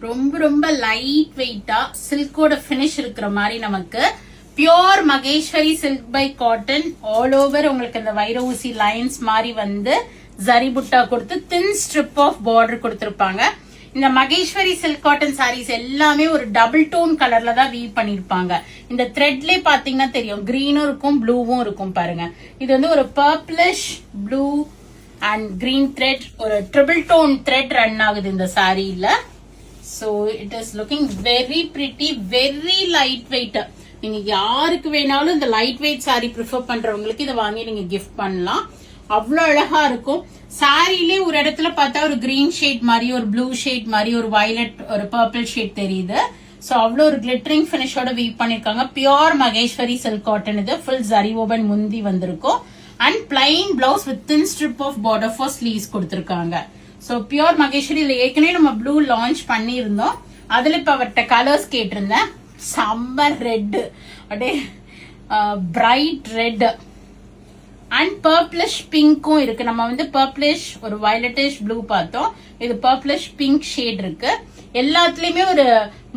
ரொம்ப ரொம்ப லைட் வெயிட்டா சில்கோட பினிஷ் இருக்கிற மாதிரி நமக்கு pure Maheshwari silk by cotton all over உங்களுக்கு இந்த வைர ஊசி லைன்ஸ் மாதிரி வந்து ஜரி புட்டா கொடுத்து தின் ஸ்ட்ரிப் ஆஃப் பார்டர் கொடுத்திருப்பாங்க. இந்த மகேஸ்வரி சில்க் காட்டன் சாரீஸ் எல்லாமே ஒரு டபுள் டோன் கலர்ல தான் வீவ் பண்ணிருப்பாங்க. இந்த த்ரெட்லயே பாத்தீங்கன்னா தெரியும், கிரீனும் இருக்கும் ப்ளூவும் இருக்கும் பாருங்க. இது வந்து ஒரு purplish blue and green thread, ஒரு ட்ரிபிள் டோன் த்ரெட் ரன் ஆகுது இந்த சாரீல. So it is looking very pretty, very light weight. நீங்க யாருக்கு வேணாலும் இந்த லைட் வெயிட் சாரி ப்ரிஃபர் பண்றவங்களுக்கு இதை வாங்கி நீங்க கிஃப்ட் பண்ணலாம். அவ்வளவு அழகா இருக்கும். சாரிலே ஒரு இடத்துல பார்த்தா ஒரு கிரீன் ஷேட் மாதிரி, ஒரு ப்ளூ ஷேட் மாதிரி, ஒரு வயலட், ஒரு பர்பிள் ஷேட் தெரியுது. சோ அவ்வளவு ஒரு கிளிட்டரிங் பினிஷோட வீவ் பண்ணிருக்காங்க. Pure Maheshwari silk cotton. இது ஃபுல் ஜரி ஓபன் முந்தி வந்திருக்கும் and plain blouse with thin strip of border for sleeves கொடுத்திருக்காங்க. சோ பியோர் மகேஸ்வரி ஏற்கனவே நம்ம ப்ளூ லான்ச் பண்ணியிருந்தோம். அதுல இப்ப அவர்கிட்ட கலர்ஸ் கேட்டிருந்தேன். சம்மர் ரெட், அப்படியே பிரைட் ரெட் அண்ட் பர்பிளிஷ் பிங்க்கும் இருக்கு. நம்ம வந்து பர்பிளிஷ் ஒரு வயலட்டிஷ் ப்ளூ பார்த்தோம். இது பர்பிளிஷ் பிங்க் ஷேட் இருக்கு. எல்லாத்துலயுமே ஒரு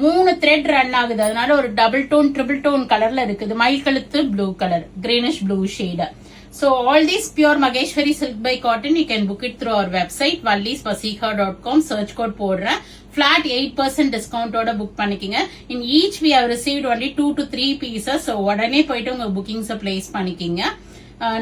3 த்ரெட் ரன் ஆகுது. அதனால ஒரு டபுள் டோன் ட்ரிபிள் டோன் கலர்ல இருக்குது. மயில் கழுத்து blue colour, greenish blue shade. So all these pure Maheshwari silk by cotton you can book it through our website vallisvasika.com. search code போடுறேன். flat 8% discount ஓட book பண்ணிக்கங்க. In each we have received only 2 to 3 pieces. So உடனே போயிட்டு உங்க bookings place பண்ணிக்கங்க.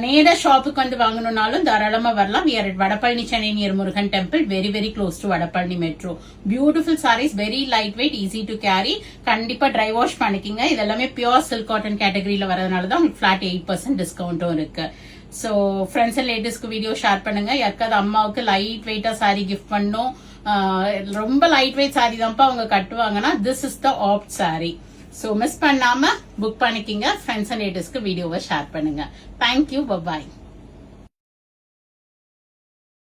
நேரா ஷாப்புக்கு வந்து வாங்கணும்னாலும் தாராளமா வரலாம். we are at Vadapalani Chennai near Murugan temple, very very close to Vadapalani metro. Beautiful sarees, very light weight, easy to carry. கண்டிப்பா ட்ரை வாஷ் பண்ணிக்கங்க. இதெல்லாமே பியூர் சில்க் காட்டன் கேட்டகரியில வரதுனால தான் உங்களுக்கு flat 8% டிஸ்கவுண்டும் இருக்கு. சோ ஃப்ரெண்ட்ஸ் அண்ட் லேட்டஸ்ட்க்கு வீடியோ ஷேர் பண்ணுங்க. யாருக்காவது அம்மாவுக்கு லைட் வெயிட்டா சாரி கிஃப்ட் பண்ணும், ரொம்ப லைட் வெயிட் சாரி தான்ப்பா அவங்க கட்டுவாங்கன்னா this is the apt sari. So miss பண்ணாம புக் பண்ணிக்கிங்க. ஃப்ரெண்ட்ஸ் அண்ட் லேட்டஸ்ட்க்கு வீடியோவை ஷேர் பண்ணுங்க. Thank you, by.